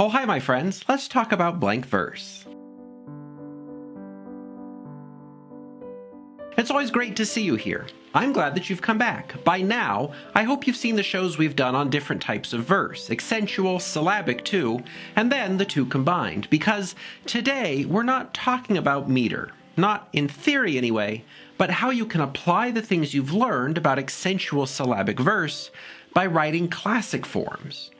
Oh, hi, my friends. Let's talk about blank verse. It's always great to see you here. I'm glad that you've come back. By now, I hope you've seen the shows we've done on different types of verse, accentual, syllabic too, and then the two combined, because today we're not talking about meter, not in theory anyway, but how you can apply the things you've learned about accentual syllabic verse by writing classic forms.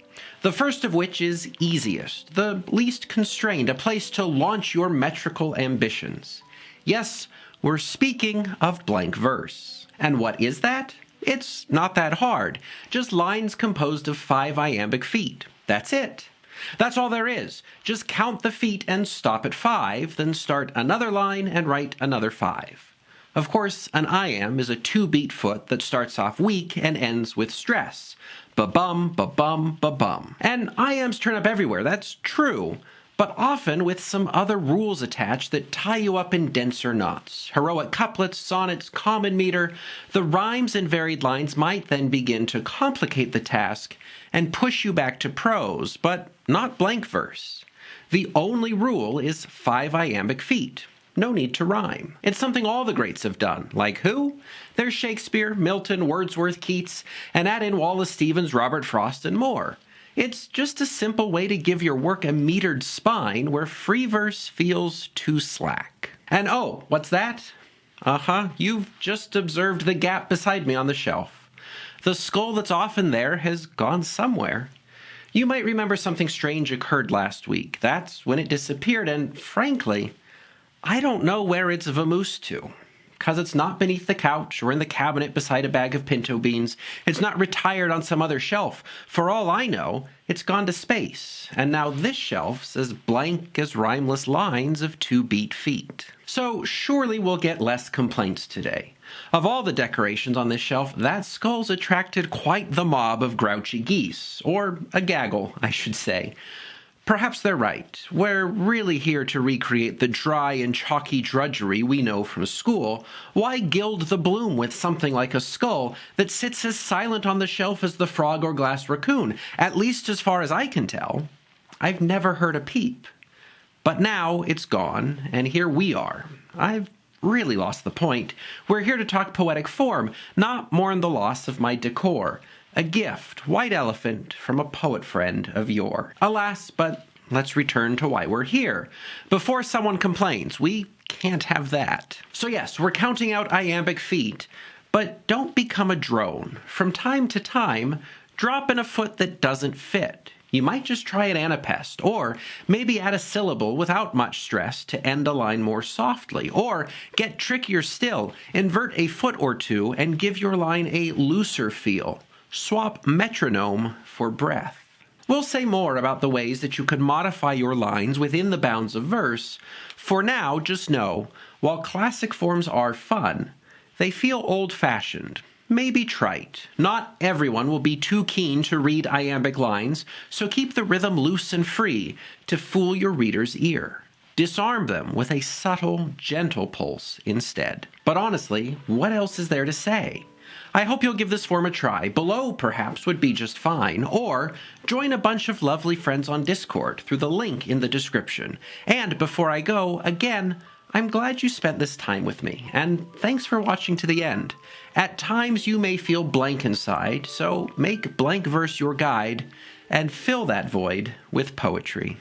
The first of which is easiest, the least constrained, a place to launch your metrical ambitions. Yes, we're speaking of blank verse. And what is that? It's not that hard. Just lines composed of 5 iambic feet. That's it. That's all there is. Just count the feet and stop at 5, then start another line and write another 5. Of course, an iamb is a 2-beat foot that starts off weak and ends with stress. Ba-bum, ba-bum, ba-bum. And iambs turn up everywhere, that's true, but often with some other rules attached that tie you up in denser knots. Heroic couplets, sonnets, common meter. The rhymes and varied lines might then begin to complicate the task and push you back to prose, but not blank verse. The only rule is 5 iambic feet. No need to rhyme. It's something all the greats have done. Like who? There's Shakespeare, Milton, Wordsworth, Keats, and add in Wallace Stevens, Robert Frost, and more. It's just a simple way to give your work a metered spine where free verse feels too slack. And oh, what's that? You've just observed the gap beside me on the shelf. The skull that's often there has gone somewhere. You might remember something strange occurred last week. That's when it disappeared, and frankly, I don't know where it's vamoosed to. 'Cause it's not beneath the couch or in the cabinet beside a bag of pinto beans. It's not retired on some other shelf. For all I know, it's gone to space. And now this shelf's as blank as rhymeless lines of 2-beat feet. So surely we'll get less complaints today. Of all the decorations on this shelf, that skull's attracted quite the mob of grouchy geese. Or a gaggle, I should say. Perhaps they're right. We're really here to recreate the dry and chalky drudgery we know from school. Why gild the bloom with something like a skull that sits as silent on the shelf as the frog or glass raccoon? At least as far as I can tell. I've never heard a peep. But now it's gone, and here we are. I've really lost the point. We're here to talk poetic form, not mourn the loss of my decor. A gift, white elephant, from a poet friend of yore. Alas, but let's return to why we're here. Before someone complains, we can't have that. So yes, we're counting out iambic feet, but don't become a drone. From time to time, drop in a foot that doesn't fit. You might just try an anapest, or maybe add a syllable without much stress to end a line more softly, or get trickier still, invert a foot or two and give your line a looser feel. Swap metronome for breath. We'll say more about the ways that you can modify your lines within the bounds of verse. For now, just know, while classic forms are fun, they feel old-fashioned, maybe trite. Not everyone will be too keen to read iambic lines, so keep the rhythm loose and free to fool your reader's ear. Disarm them with a subtle, gentle pulse instead. But honestly, what else is there to say? I hope you'll give this form a try. Below, perhaps, would be just fine. Or join a bunch of lovely friends on Discord through the link in the description. And before I go, again, I'm glad you spent this time with me. And thanks for watching to the end. At times you may feel blank inside, so make blank verse your guide and fill that void with poetry.